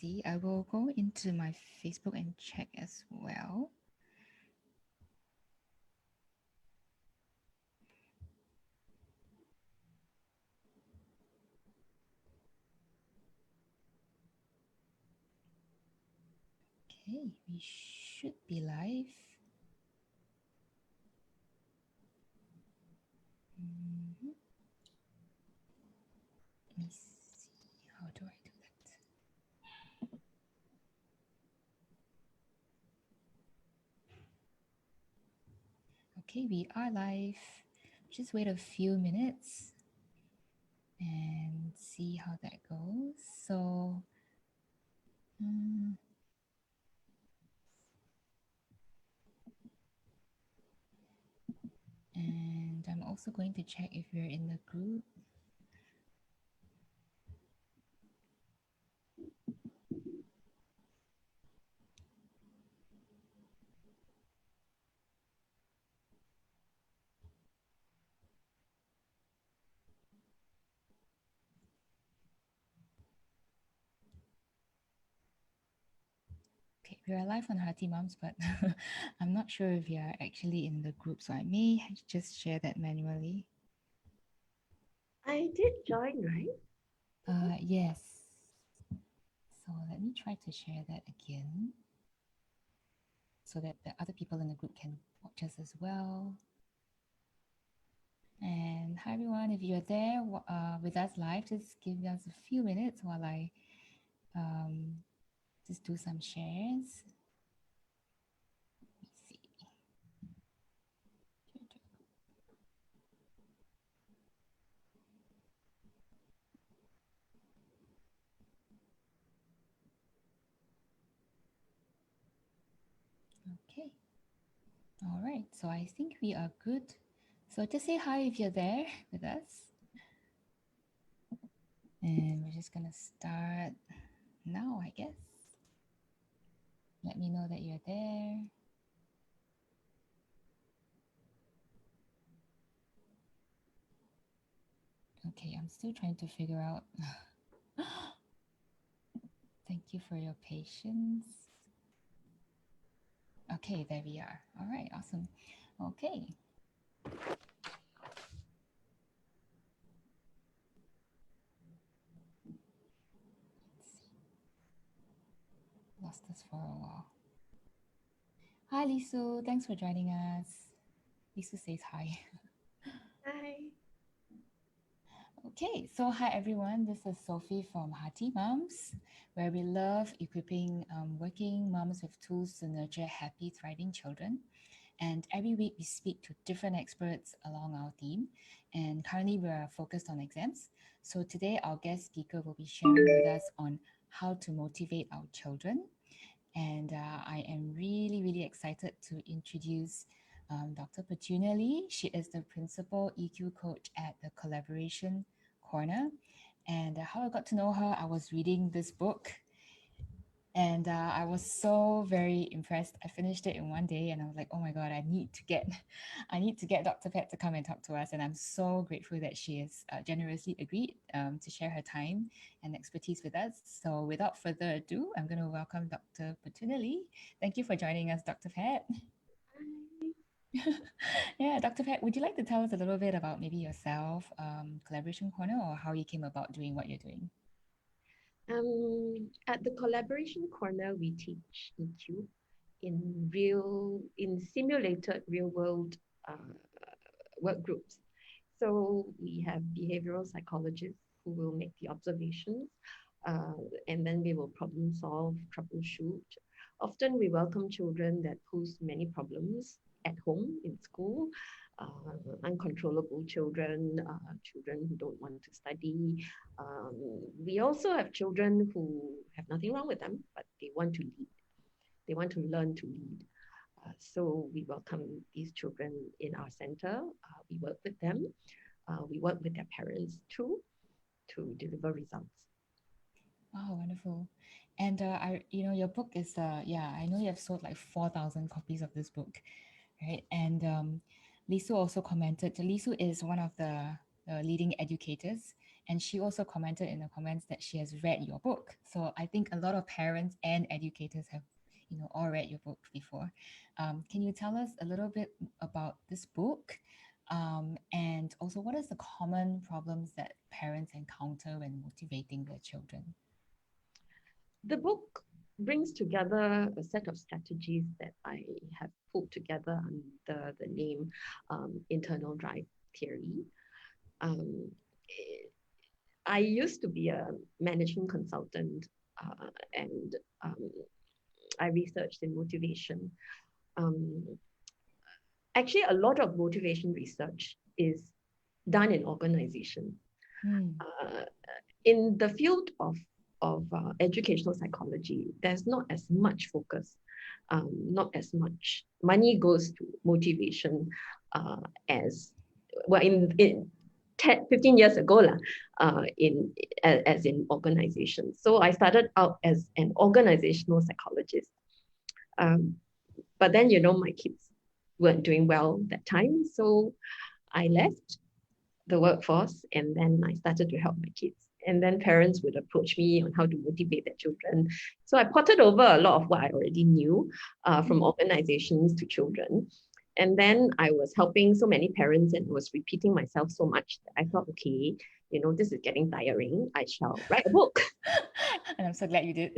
see. I will go into my Facebook and check as well. Okay, we should be live. Mhm. Let me see. How do I do that? Okay, we are live. Just wait a few minutes and see how that goes. So, and I'm also going to check if you're in the group. Okay, we are live on Hearty Mums, but I'm not sure if you are actually in the group, so I may just share that manually. I did join, right? Yes. So let me try to share that again so that the other people in the group can watch us as well. And hi everyone, if you're there with us live, just give us a few minutes while I just do some shares. Let me see. Okay. All right. So I think we are good. So just say hi if you're there with us. And we're just going to start now, I guess. Let me know that you're there. Okay, I'm still trying to figure out. Thank you for your patience. Okay, there we are. All right, awesome. Okay. Lost us for a while. Hi, Lisu. Thanks for joining us. Lisu says hi. Hi. Okay, so hi everyone. This is Sofie from Hearty Mums, where we love equipping working moms with tools to nurture happy, thriving children. And every week we speak to different experts along our team. And currently we are focused on exams. So today our guest speaker will be sharing with us on how to motivate our children. And I am really, really excited to introduce Dr. Petunia Lee. She is the principal EQ coach at the Collaboration Corner. And how I got to know her, I was reading this book and I was so very impressed. I finished it in one day and I was like, oh my God, I need to get Dr. Pet to come and talk to us. And I'm so grateful that she has generously agreed to share her time and expertise with us. So without further ado, I'm going to welcome Dr. Petunia Lee. Thank you for joining us, Dr. Pet. Hi. Yeah, Dr. Pet, would you like to tell us a little bit about maybe yourself, Collaboration Corner, or how you came about doing what you're doing? At the Collaboration Corner, we teach EQ in simulated real world work groups. So we have behavioral psychologists who will make the observations, uh, and then we will problem solve, troubleshoot. Often we welcome children that pose many problems at home, in school, uncontrollable children, children who don't want to study. We also have children who have nothing wrong with them, but they want to lead. They want to learn to lead. So we welcome these children in our center. We work with them. We work with their parents too to deliver results. Oh, wonderful. And your book is yeah, I know you have sold like 4,000 copies of this book, right? And Lisu also commented. Lisu is one of the leading educators And she also commented in the comments that she has read your book. So I think a lot of parents and educators have, all read your book before. Can you tell us a little bit about this book? And also, what is the common problems that parents encounter when motivating their children? The book brings together a set of strategies that I have pulled together under the name internal drive theory. Um, I used to be a management consultant, and I researched in motivation. Um, Actually, a lot of motivation research is done in organizations. Mm. Uh, in the field of educational psychology, there's not as much focus, not as much money goes to motivation as well in 10, 15 years ago as in organizations. So I started out as an organizational psychologist. Um, but then, my kids weren't doing well that time. So I left the workforce and then I started to help my kids. And then parents would approach me on how to motivate their children. So I potted over a lot of what I already knew from organizations to children. And then I was helping so many parents and was repeating myself so much that I thought, okay, this is getting tiring. I shall write a book. And I'm so glad you did.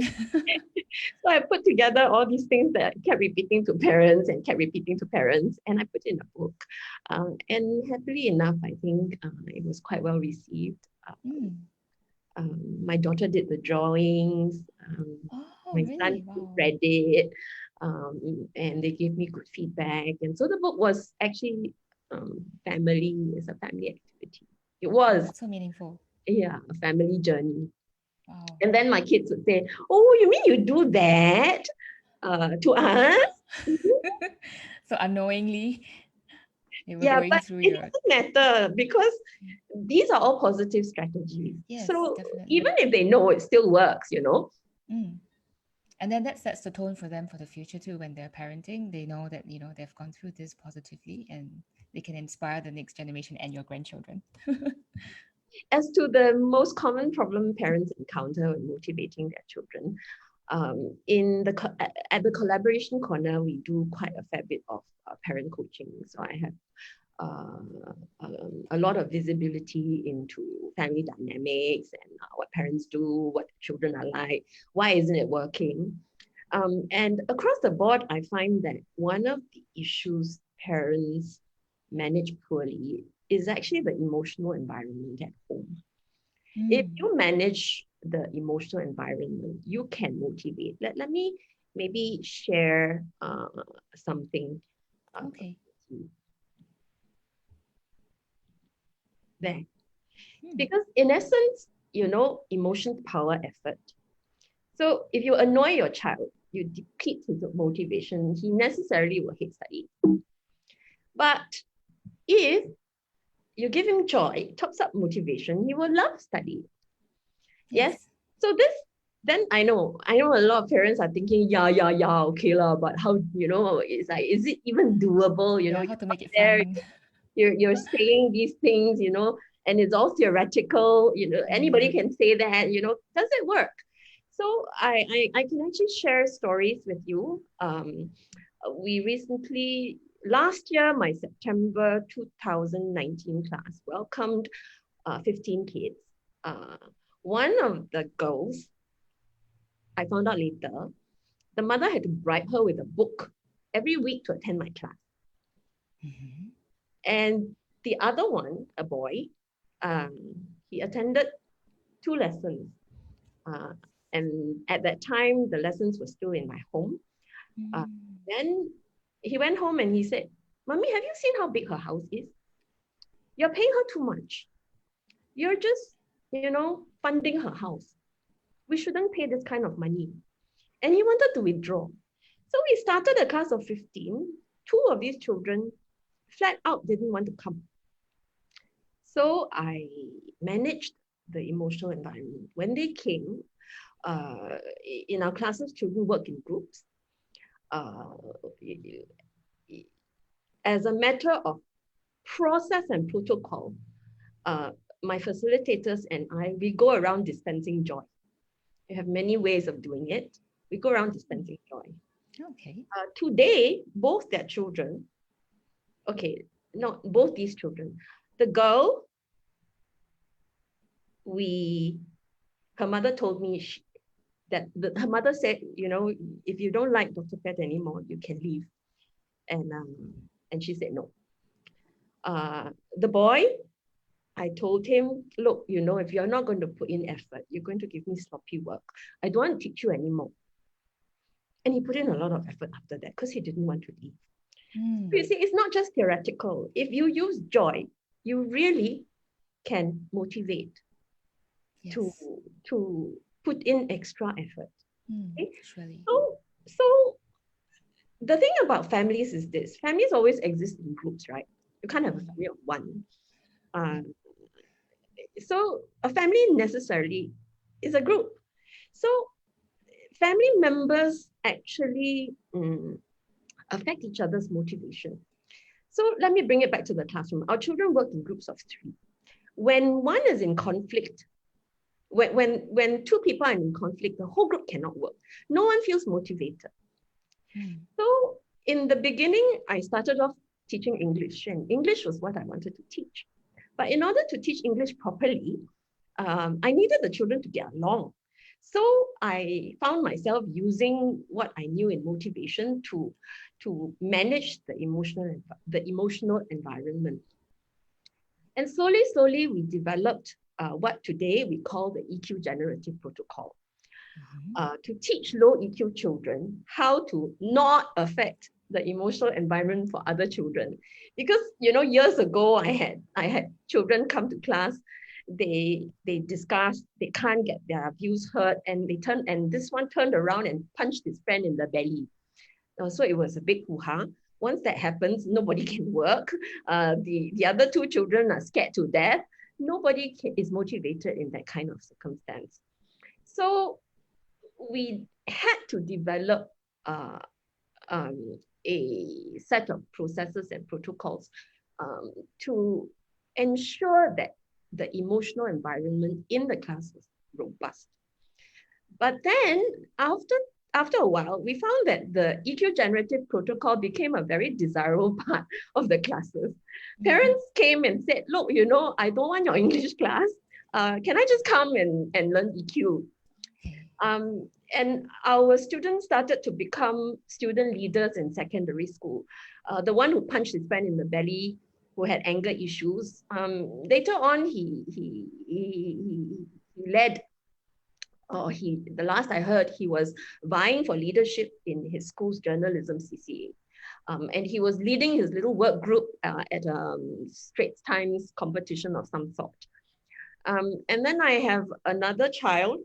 So I put together all these things that I kept repeating to parents and kept repeating to parents, and I put in a book. And happily enough, I think it was quite well received. Mm. My daughter did the drawings. Oh, My son really? Wow. read it, and they gave me good feedback. And so the book was actually family. It's a family activity. It Oh, was, that's so meaningful. yeah, a family journey. Wow. And then my kids would say, "Oh, you mean you do that to us?" So unknowingly, they were Yeah, going but through it your. doesn't matter because these are all positive strategies. Yes, So definitely. even if they know, it still works. Mm. And then that sets the tone for them for the future too. When they're parenting, they know that, they've gone through this positively and they can inspire the next generation and your grandchildren. As to the most common problem parents encounter when motivating their children, at the collaboration corner, we do quite a fair bit of parent coaching. So I have a lot of visibility into family dynamics and what parents do, what children are like, why isn't it working? And across the board, I find that one of the issues parents manage poorly is actually the emotional environment at home. If Mm. you manage the emotional environment, you can motivate. Let me maybe share something Okay. there. Mm. Because in essence, emotions power effort. So if you annoy your child, you deplete his motivation, he necessarily will hate study. But if you give him joy, tops up motivation, he will love study. Yes. Yes. So then I know a lot of parents are thinking, yeah, okay lah, but how, it's like, is it even doable? Yeah, You're how to make it there, fun. you're saying these things, and it's all theoretical, anybody Mm. can say that, does it work? So I can actually share stories with you. We recently, last year, my September 2019 class welcomed 15 kids. One of the girls, I found out later, the mother had to bribe her with a book every week to attend my class. Mm-hmm. And the other one, a boy, he attended 2 lessons. Uh, and at that time, the lessons were still in my home. Uh, Mm. then he went home and he said, "Mommy, have you seen how big her house is? You're paying her too much. You're just, funding her house. We shouldn't pay this kind of money." And he wanted to withdraw. So we started a class of 15. Two of these children flat out didn't want to come. So I managed the emotional environment. When they came, in our classes, children work in groups. Uh, as a matter of process and protocol, my facilitators and I, we go around dispensing joy. We have many ways of doing it. We go around dispensing joy. Okay. Today, both their children, okay, not both these children, the girl, her mother told me her mother said, if you don't like Dr. Pet anymore, you can leave. And she said no. The boy, I told him, look, if you're not going to put in effort, you're going to give me sloppy work. I don't want to teach you anymore. And he put in a lot of effort after that because he didn't want to leave. So you see, it's not just theoretical. If you use joy, you really can motivate to put in extra effort. Okay? Surely. So the thing about families is this. Families always exist in groups, right? You can't have a family of one. So a family necessarily is a group. So family members actually affect each other's motivation. So let me bring it back to the classroom. Our children work in groups of 3. When one is in conflict, when 2 people are in conflict, the whole group cannot work. No one feels motivated. So in the beginning, I started off teaching English, and English was what I wanted to teach. But in order to teach English properly, I needed the children to get along. So I found myself using what I knew in motivation to manage the emotional environment. And slowly we developed what today we call the EQ generative protocol. To teach low EQ children how to not affect the emotional environment for other children. Because, years ago, I had children come to class, they discussed, they can't get their views heard, and this one turned around and punched his friend in the belly. So it was a big hoo-ha. Once that happens, nobody can work. The other 2 children are scared to death. Nobody is motivated in that kind of circumstance. So we had to develop a set of processes and protocols to ensure that the emotional environment in the class was robust. But then after a while, we found that the EQ generative protocol became a very desirable part of the classes. Parents came and said, look, I don't want your English class. Can I just come and learn EQ? And our students started to become student leaders in secondary school. The one who punched his friend in the belly, who had anger issues, later on he led, the last I heard, he was vying for leadership in his school's journalism CCA. And he was leading his little work group at a Straits Times competition of some sort. And then I have another child,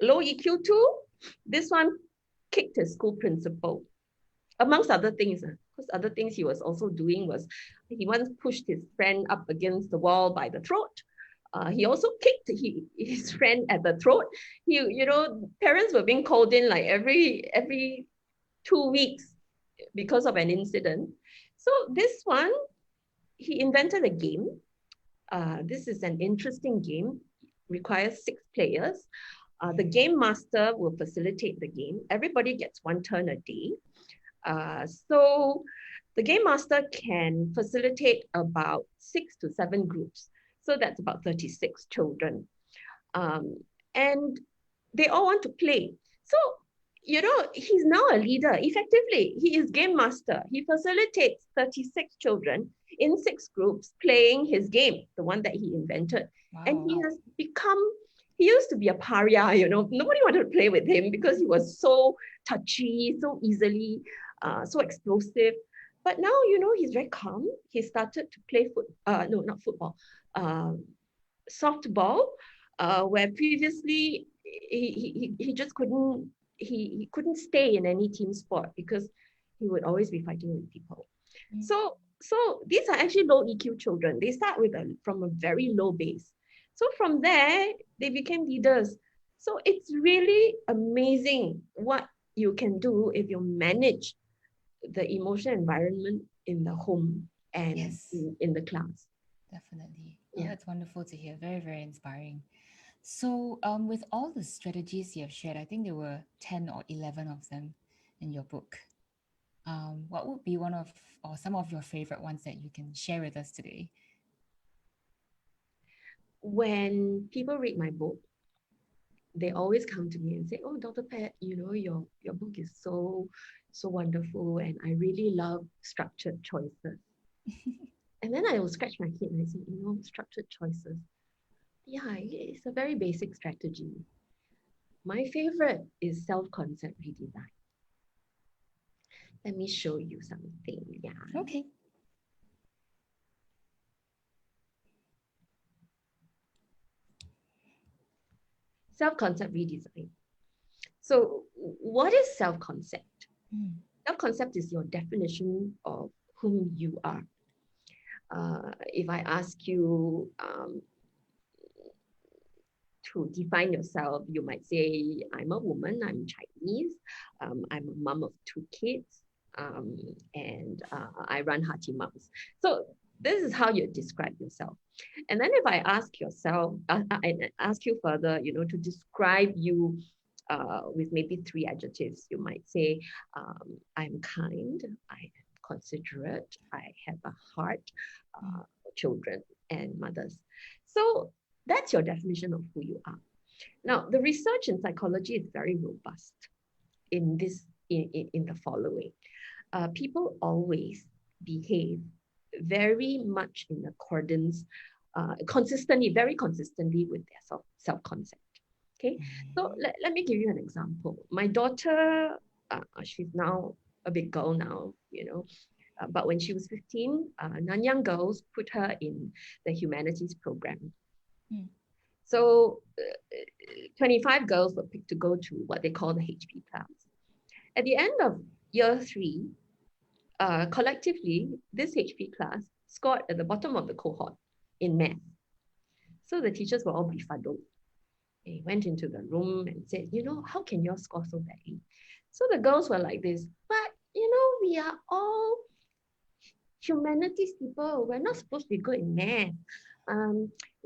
low EQ too. This one kicked his school principal, amongst other things. Because other things he was also doing was, he once pushed his friend up against the wall by the throat. He also kicked his friend at the throat. Parents were being called in like every 2 weeks because of an incident. So this one, he invented a game. This is an interesting game, requires 6 players. The game master will facilitate the game. Everybody gets 1 turn a day. So the game master can facilitate about 6 to 7 groups. So that's about 36 children. And they all want to play. So, he's now a leader. Effectively, he is game master. He facilitates 36 children in 6 groups playing his game, the one that he invented. Wow. And he used to be a pariah, nobody wanted to play with him because he was so touchy, so easily, so explosive. But now, he's very calm. He started to play softball, where previously he just he couldn't stay in any team sport because he would always be fighting with people. So these are actually low EQ children. They start from a very low base. So from there, they became leaders. So it's really amazing what you can do if you manage the emotional environment in the home and in the class. Definitely. Oh, Yeah. that's wonderful to hear. Very, very inspiring. So, with all the strategies you have shared, I think there were 10 or 11 of them in your book. What would be one of or some of your favorite ones that you can share with us today? When people read my book, they always come to me and say, "Oh, Dr. Pat, your book is so wonderful, and I really love structured choices." And then I will scratch my head and I say, structured choices. Yeah, it's a very basic strategy. My favorite is self-concept redesign. Let me show you something. Yeah. Okay. Self-concept redesign. So, what is self-concept? Mm. Self-concept is your definition of whom you are. If I ask you to define yourself, you might say, I'm a woman, I'm Chinese, I'm a mom of two kids, and I run Hearty Mums. So this is how you describe yourself. And then if I ask yourself, I ask you further, to describe you with maybe three adjectives, you might say, I'm kind, I am considerate, I have a heart Mm. for children and mothers. So that's your definition of who you are. Now, the research in psychology is very robust in this in the following. People always behave very much in accordance, very consistently with their self-concept. Okay, so Mm. let me give you an example. My daughter, she's now a big girl now, but when she was 15, Nanyang girls put her in the humanities program. Mm. So 25 girls were picked to go to what they call the HP class. At the end of year three, collectively, this HP class scored at the bottom of the cohort in math. So the teachers were all befuddled. They went into the room and said, how can you all score so badly? So the girls were like this, but we are all humanities people. We're not supposed to be good in math.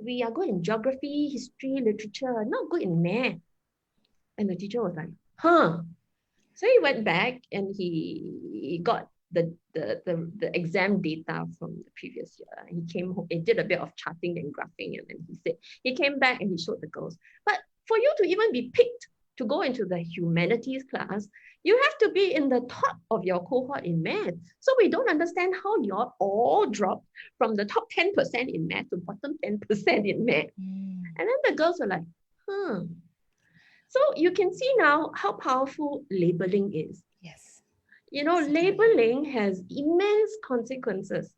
We are good in geography, history, literature, not good in math. And the teacher was like, huh. So he went back and he got the exam data from the previous year. He came home, he did a bit of charting and graphing, and then he said, he came back and he showed the girls. But for you to even be picked to go into the humanities class, you have to be in the top of your cohort in math. So we don't understand how you're all dropped from the top 10% in math to bottom 10% in math. Mm. And then the girls were like, huh. So you can see now how powerful labeling is. Yes, certainly. Labeling has immense consequences.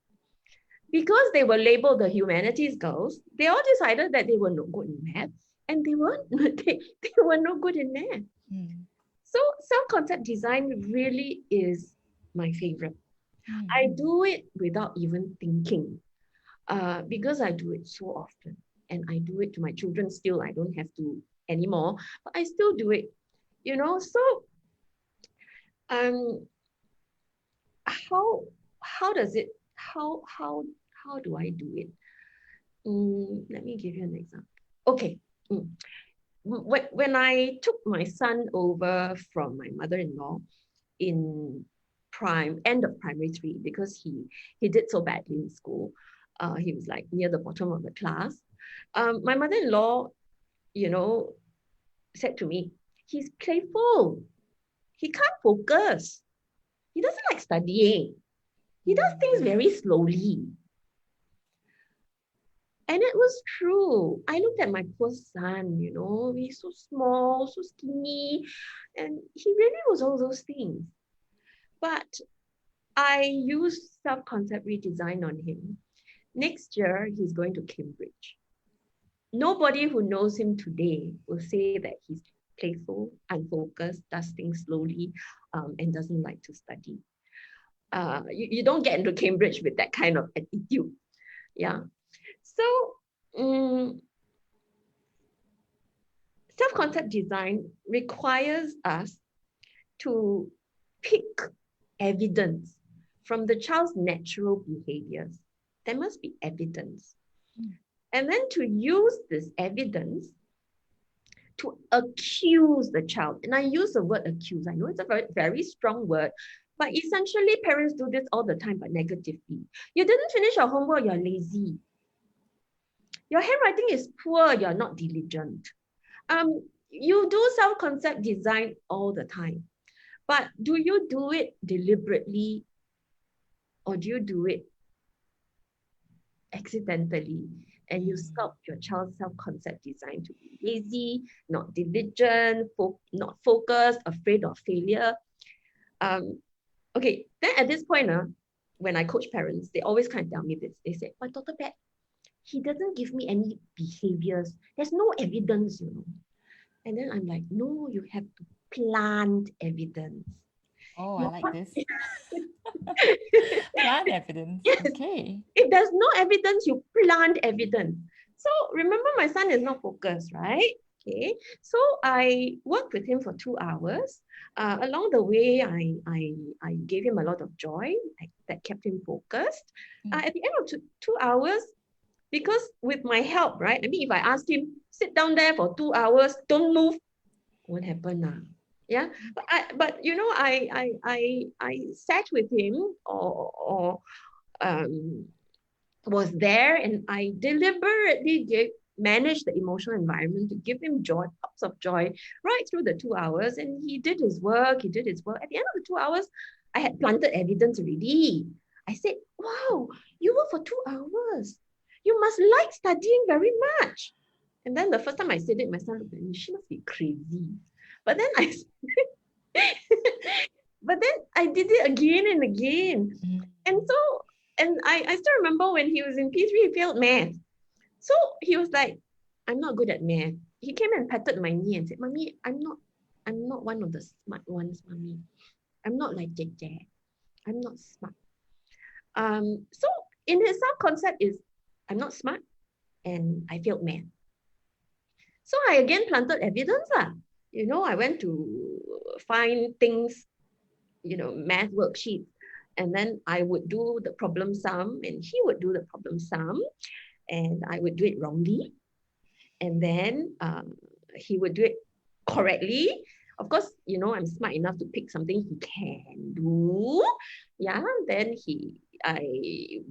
Because they were labeled the humanities girls, they all decided that they were no good in math, and they weren't. They were no good in math. Mm. So self-concept design really is my favorite. Mm. I do it without even thinking, because I do it so often, and I do it to my children still. I don't have to anymore, but I still do it. So um, how does it? How do I do it? Let me give you an example. Okay. When I took my son over from my mother-in-law in end of primary three, because he did so badly in school, he was like near the bottom of the class. My mother-in-law, you know, said to me, he's playful. He can't focus. He doesn't like studying. He does things Mm. very slowly. And it was true. I looked at my poor son, he's so small, so skinny, and he really was all those things. But I used self-concept redesign on him. Next year, he's going to Cambridge. Nobody who knows him today will say that he's playful, unfocused, does things slowly, and doesn't like to study. You don't get into Cambridge with that kind of attitude. Yeah. So self-concept design requires us to pick evidence from the child's natural behaviors. There must be evidence. Mm. and then to use this evidence to accuse the child. And I use the word accuse. I know it's a very, very strong word, but essentially parents do this all the time, but negatively. You didn't finish your homework, you're lazy. Your handwriting is poor, you're not diligent. You do self-concept design all the time, but do you do it deliberately or do you do it accidentally? And you sculpt your child's self-concept design to be lazy, not diligent, not focused, afraid of failure. Okay, then at this point, when I coach parents, they always kind of tell me this. They say, but Dr. Pat, he doesn't give me any behaviors. There's no evidence, you know. And then I'm like, no, you have to plant evidence. Oh, I like this. Plant evidence. Yes. Okay. If there's no evidence, you plant evidence. So remember, my son is not focused, right? Okay. So I worked with him for 2 hours. Along the way, I gave him a lot of joy that kept him focused. At the end of 2 hours, because with my help, right? I mean, if I asked him, sit down there for 2 hours, don't move, won't happen now. Yeah, but you know, I sat with him or was there, and I deliberately managed the emotional environment to give him joy, pops of joy, right through the 2 hours. And he did his work. At the end of the 2 hours, I had planted evidence already. I said, wow, you worked for 2 hours. You must like studying very much. And then the first time I said it, my son looked at me, she must be crazy. But then I did it again and again. And I still remember when he was in P3, he failed math. So he was like, I'm not good at math. He came and patted my knee and said, Mommy, I'm not one of the smart ones, Mommy. I'm not like Jadeite. I'm not smart. So in his self-concept is, I'm not smart and I failed math. So I again planted evidence. You know, I went to find things, you know, math worksheets, and then I would do the problem sum and he would do the problem sum, and I would do it wrongly. And then he would do it correctly. Of course, you know, I'm smart enough to pick something he can do. Yeah, then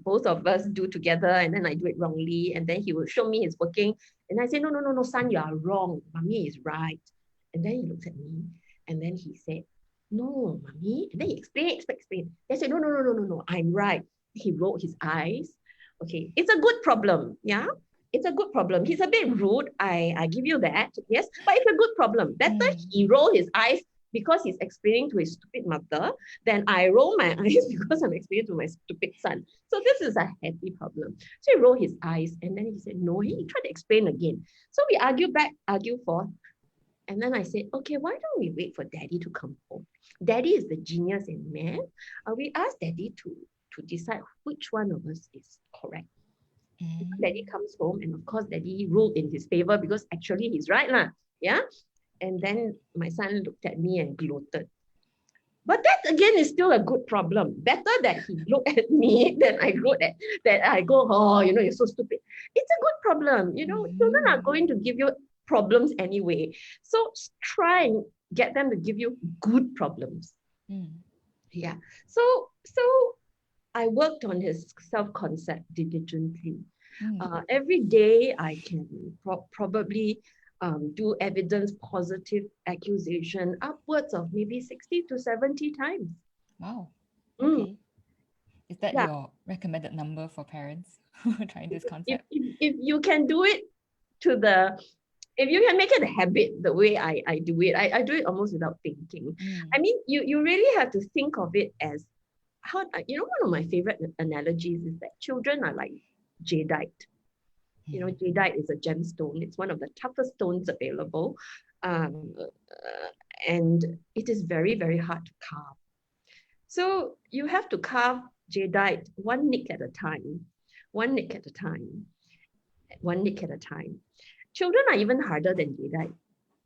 both of us do together, and then I do it wrongly, and then he will show me his working, and I say, no, son, you are wrong. Mommy is right. And then he looks at me, and then he said, no, Mommy. And then he explained. I said, no, I'm right. He rolled his eyes. Okay, it's a good problem. Yeah, it's a good problem. He's a bit rude. I give you that. Yes, but it's a good problem. Better he roll his eyes because he's explaining to his stupid mother than I roll my eyes because I'm explaining to my stupid son. So this is a happy problem. So he rolled his eyes, and then he said, no, he tried to explain again. So we argue back, argue forth. And then I said, okay, why don't we wait for Daddy to come home? Daddy is the genius in math. We ask Daddy to decide which one of us is correct. Daddy comes home, and of course, Daddy ruled in his favor because actually he's right, lah. Yeah. And then my son looked at me and gloated. But that again is still a good problem. Better that he looked at me than I gloat at that I go, oh, you know, you're so stupid. It's a good problem. You know, children are going to give you problems anyway. So try and get them to give you good problems. Yeah. So I worked on his self-concept diligently. Every day I can probably do evidence positive accusation upwards of maybe 60 to 70 times. Wow. Okay. Is that your recommended number for parents trying this concept? If you can do it if you can make it a habit the way I do it, I do it almost without thinking. I mean, you really have to think of it as one of my favorite analogies is that children are like Jadeite. You know, Jadeite is a gemstone. It's one of the toughest stones available. And it is very, very hard to carve. So you have to carve Jadeite one nick at a time. Children are even harder than Jadeite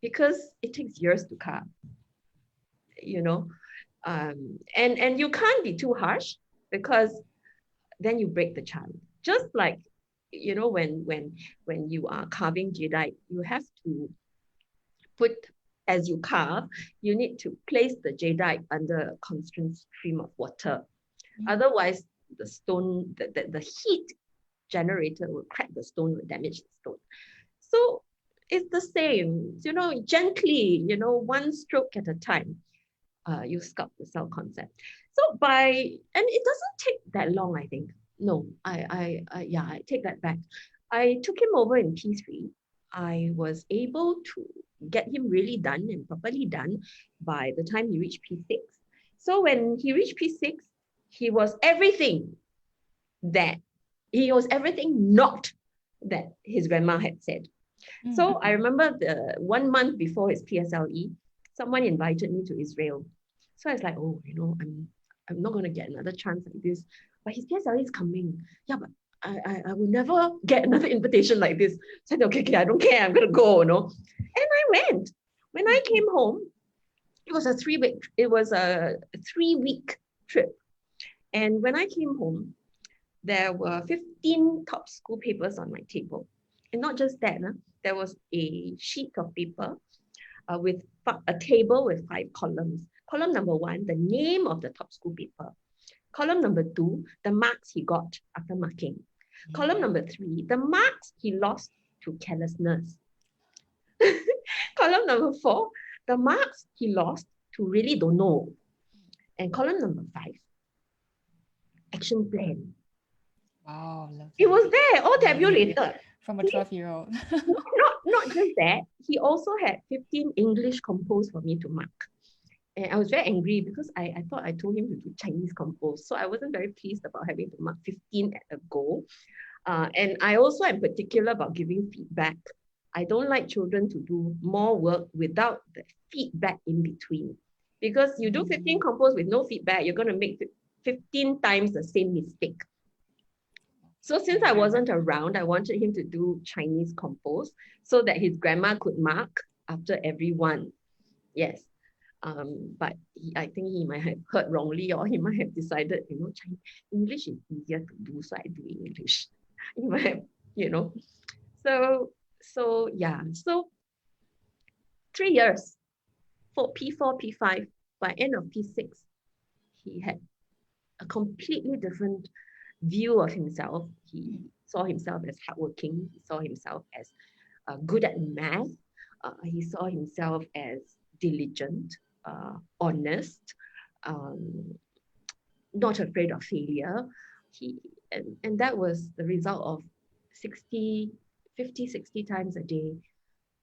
because it takes years to carve. You know, and you can't be too harsh because then you break the child. Just like you know, when you are carving jadeite, you have to put, as you carve, you need to place the jadeite under a constant stream of water. Otherwise, the stone, the heat generator will crack the stone, will damage the stone. So it's the same, you know, gently, you know, one stroke at a time, you sculpt the Selfconcept. So and it doesn't take that long, I think. No, I take that back. I took him over in P3. I was able to get him really done and properly done by the time he reached P6. So when he reached P6, he was everything not that his grandma had said. So I remember the 1 month before his PSLE, someone invited me to Israel. So I was like, oh, you know, I'm not going to get another chance like this. But his PSLE is coming. Yeah, but I will never get another invitation like this. So I said, okay, I don't care. I'm going to go, you know. And I went. When I came home, it was a 3-week trip. And when I came home, there were 15 top school papers on my table. And not just that, there was a sheet of paper with a table with 5 columns. Column number 1, the name of the top school paper. Column number 2, the marks he got after marking. Column number 3, the marks he lost to carelessness. Column number 4, the marks he lost to really don't know. And column number 5, action plan. Wow, lovely. It was there, all tabulated. From a 12-year-old. not just that, he also had 15 English compose for me to mark. And I was very angry because I thought I told him to do Chinese compose. So I wasn't very pleased about having to mark 15 at a go. And I also am particular about giving feedback. I don't like children to do more work without the feedback in between. Because you do 15 compose with no feedback, you're going to make 15 times the same mistake. So since I wasn't around, I wanted him to do Chinese compose so that his grandma could mark after every one. Yes. But I think he might have heard wrongly, or he might have decided, you know, English is easier to do, so I do English. He might have, you know. So yeah. So 3 years for P4, P5. By end of P6, he had a completely different view of himself. He saw himself as hardworking. He saw himself as good at math. He saw himself as diligent, honest, not afraid of failure. And that was the result of 50, 60 times a day.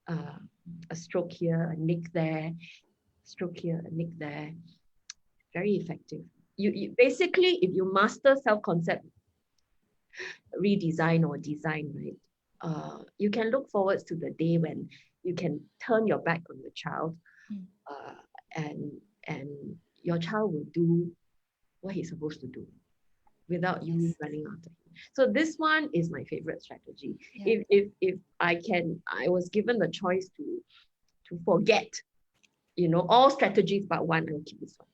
A stroke here, a nick there, stroke here, a nick there. Very effective. You basically, if you master Selfconcept redesign or design, right, you can look forward to the day when you can turn your back on the child, and your child will do what he's supposed to do without you running after him. So this one is my favorite strategy. Yeah. If I was given the choice to forget, you know, all strategies but one, I'll keep this one.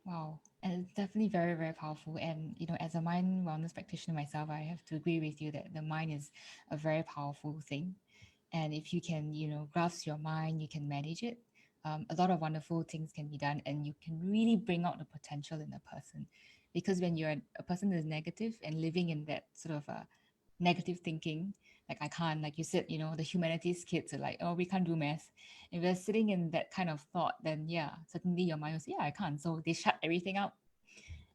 Wow. And it's definitely very, very powerful. And, you know, as a mind wellness practitioner myself, I have to agree with you that the mind is a very powerful thing. And if you can, you know, grasp your mind, you can manage it. A lot of wonderful things can be done, and you can really bring out the potential in a person. Because when you're a person that is negative and living in that sort of negative thinking, like I can't, like you said, you know, the humanities kids are like, oh, we can't do math. If they're sitting in that kind of thought, then yeah, certainly your mind will say, yeah, I can't. So they shut everything out.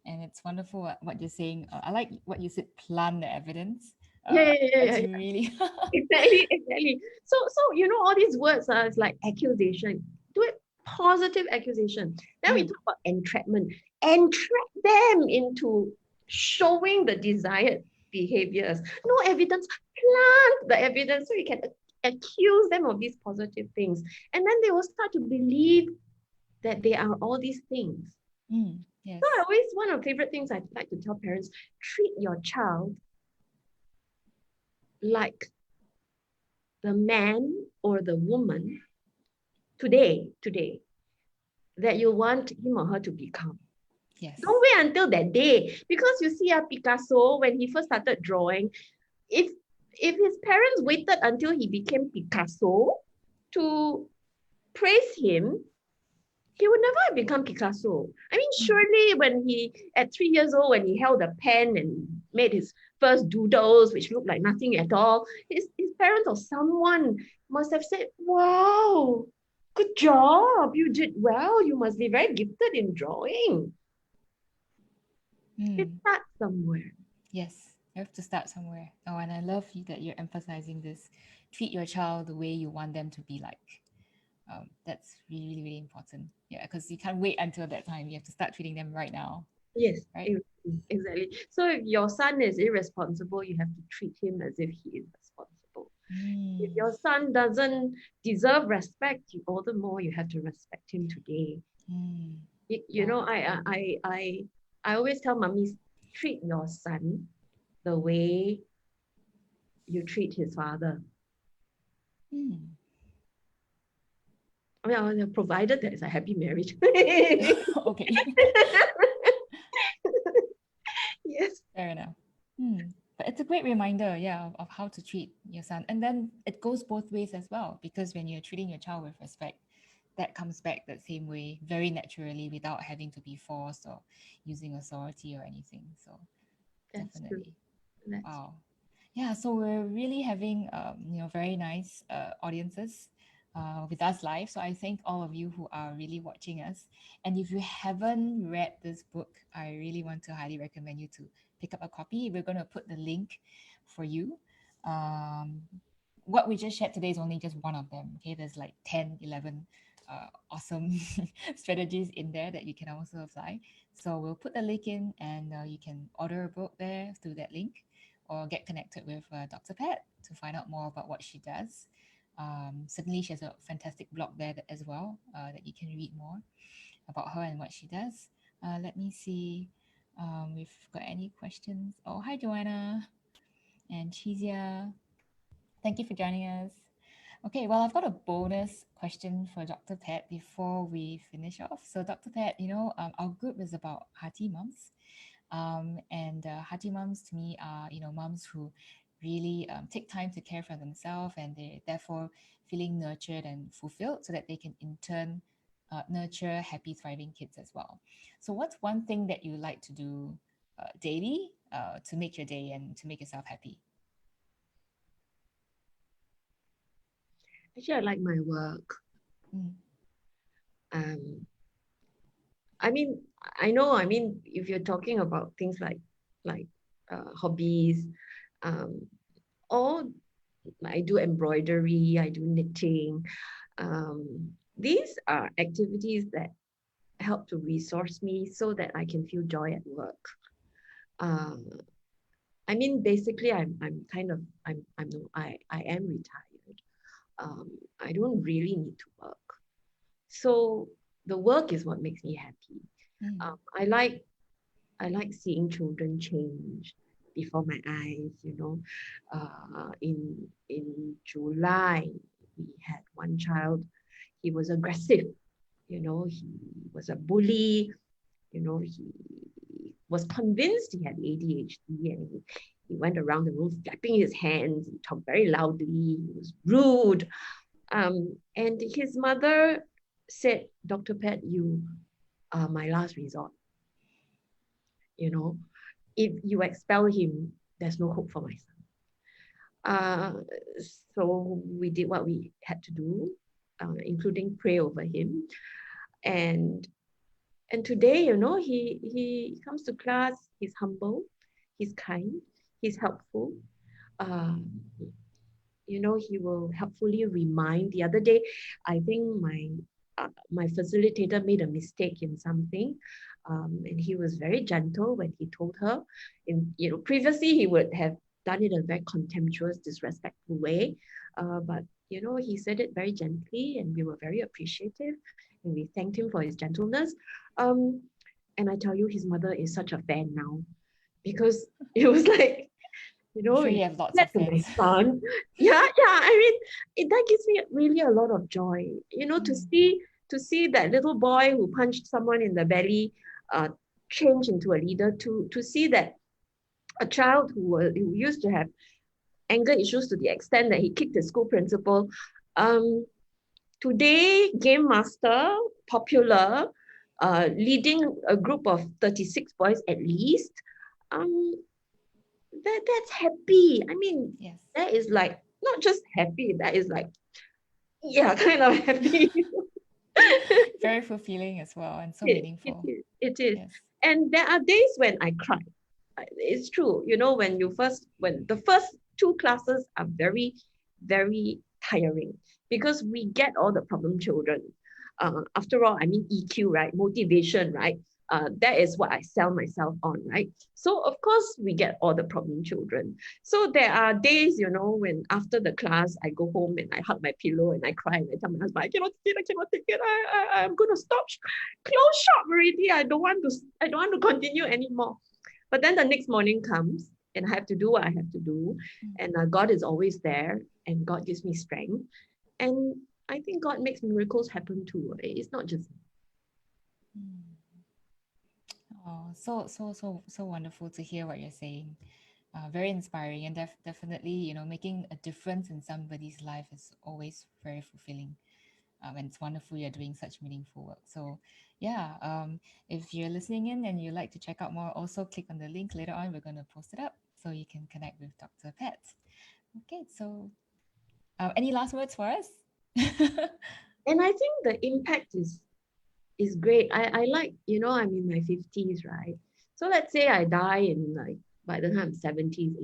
And it's wonderful what you're saying. I like what you said, plant the evidence. It's really exactly. So you know, all these words are like accusation. Do it positive accusation. Then we talk about entrapment. Entrap them into showing the desired behaviors. No evidence, plant the evidence so you can accuse them of these positive things. And then they will start to believe that they are all these things. Yes. So one of the favorite things I like to tell parents, treat your child like the man or the woman today that you want him or her to become. Yes. Don't wait until that day. Because you see, Picasso, when he first started drawing, if his parents waited until he became Picasso to praise him, he would never have become Picasso. I mean, Mm. surely when he, at 3 years old, when he held a pen and made his first doodles, which looked like nothing at all, his parents or someone must have said, wow, good job, you did well, you must be very gifted in drawing. It Mm. starts somewhere. Yes, you have to start somewhere. Oh, and I love that you're emphasizing this. Treat your child the way you want them to be like. That's really, really important. Yeah, because you can't wait until that time. You have to start treating them right now, Yes, right? exactly. So if your son is irresponsible, you have to treat him as if he is responsible. If Mm. your son doesn't deserve respect, all the more you have to respect him today. Mm. You know, Wow. I always tell mummies, treat your son the way you treat his father. Mm. I mean, provided that it's a happy marriage. Okay. Yes. Fair enough. Hmm. But it's a great reminder, yeah, of how to treat your son. And then it goes both ways as well, because when you're treating your child with respect, that comes back that same way very naturally without having to be forced or using authority or anything. So That's true. definitely. That's Wow. Yeah, so we're really having very nice audiences with us live. So I thank all of you who are really watching us. And if you haven't read this book, I really want to highly recommend you to pick up a copy. We're going to put the link for you. Um, what we just shared today is only just one of them. Okay, there's like 10, 11 awesome strategies in there that you can also apply. So we'll put the link in, and you can order a book there through that link, or get connected with Dr. Pat to find out more about what she does. Certainly, she has a fantastic blog there as well that you can read more about her and what she does. Let me see if we've got any questions. Oh, hi, Joanna and Chizia. Thank you for joining us. Okay, well, I've got a bonus question for Dr. Pat before we finish off. So, Dr. Pat, our group is about Hearty Mums. And Hearty Mums to me are, moms who really take time to care for themselves, and they're therefore feeling nurtured and fulfilled so that they can in turn nurture happy, thriving kids as well. So, what's one thing that you like to do daily to make your day and to make yourself happy? actually I like my work. Mm. Um, I mean, I know. I mean, if you're talking about things like hobbies, um, all I do embroidery, I do knitting. These are activities that help to resource me so that I can feel joy at work. Uh, I mean, basically, I'm kind of I'm no, I am retired. I don't really need to work, so the work is what makes me happy. Mm. Um, I like seeing children change before my eyes. In July we had one child. He was aggressive. He was a bully. He was convinced he had ADHD, and he went around the room flapping his hands. He talked very loudly. He was rude. And his mother said, Dr. Pat, you are my last resort. You know, if you expel him, there's no hope for my son. Uh, so we did what we had to do, including pray over him. And and today, he comes to class. He's humble, he's kind, he's helpful. Um, he will helpfully remind. The other day, I think my facilitator made a mistake in something, and he was very gentle when he told her. Previously he would have done it in a very contemptuous, disrespectful way, but he said it very gently, and we were very appreciative, and we thanked him for his gentleness. Um, and I tell you, his mother is such a fan now, because it was like, I'm sure you you have lots said of to my fans. son. Yeah. I mean, that gives me really a lot of joy. To Mm. see that little boy who punched someone in the belly, uh, change into a leader. To see that a child who used to have anger issues to the extent that he kicked the school principal. Um, Today, game master, popular, leading a group of 36 boys at least. Um, that's happy. I mean, Yes. that is like not just happy, that is like, yeah, kind of happy. Very fulfilling as well and so It meaningful. is. It is. Yes. And there are days when I cry. It's true. You know, when the first two classes are very, very tiring because we get all the problem children. After all, I mean EQ, right? Motivation, right? That is what I sell myself on, right? So of course we get all the problem children. So there are days, you know, when after the class I go home and I hug my pillow and I cry and I tell my husband, I cannot take it. I'm gonna stop, close shop already. I don't want to continue anymore. But then the next morning comes and I have to do what I have to do. Mm. And God is always there and God gives me strength. And I think God makes miracles happen too. It's not just. Mm. Oh, so wonderful to hear what you're saying. Very inspiring and definitely, making a difference in somebody's life is always very fulfilling. And it's wonderful you're doing such meaningful work. So, yeah, if you're listening in and you'd like to check out more, also click on the link later on. We're going to post it up so you can connect with Dr. Pet. Okay, so any last words for us? And I think the impact is great. I like, you know, I'm in my 50s, right? So let's say I die in like by the time I'm 70s,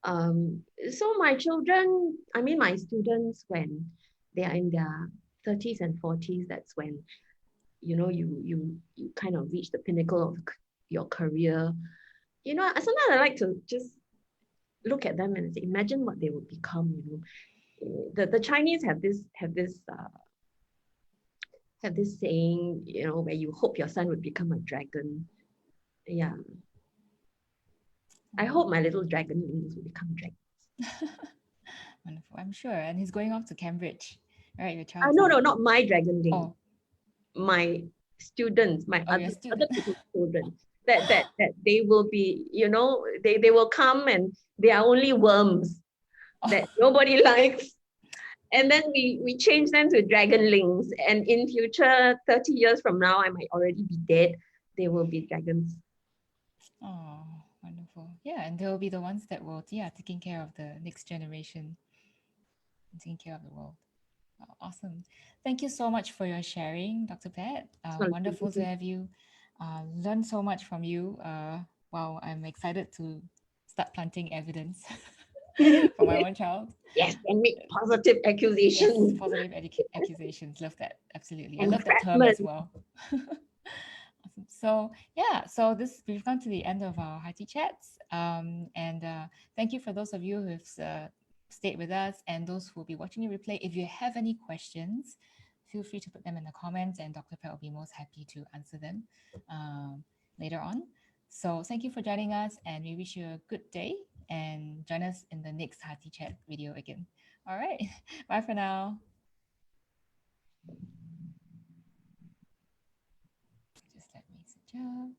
80s. So my children, I mean my students, when they are in their 30s and 40s, that's when you know you kind of reach the pinnacle of your career. You know, sometimes I like to just look at them and say, imagine what they would become. You know, the Chinese have this saying, you know, where you hope your son would become a dragon. Yeah, I hope my little dragonlings will become dragons. Wonderful, I'm sure. And he's going off to Cambridge, right? Your child's No, going. no, not my dragonling. Oh, My students, my oh, your other student. people's children. That they will be, you know, they will come and they are only worms Oh, that nobody likes. And then we change them to dragonlings. And in future, 30 years from now, I might already be dead. They will be dragons. oh, wonderful. Yeah, and they'll be the ones that will, yeah, taking care of the next generation, taking care of the world. Oh, awesome. Thank you so much for your sharing, Dr. Pat. So Wonderful to have you. Learn so much from you. Wow, I'm excited to start planting evidence for my own child. yes, and make positive Yes, accusations. positive accusations. Love that. Absolutely. I love that term as Entrapment. well. Awesome. So yeah, so this we've come to the end of our Hearty Chats. And thank you for those of you who've stayed with us and those who will be watching the replay. If you have any questions, feel free to put them in the comments, and Dr. Pet will be most happy to answer them later on. So thank you for joining us, and we wish you a good day. And join us in the next Hearty Chat video again. All right, bye for now. Just let me switch up.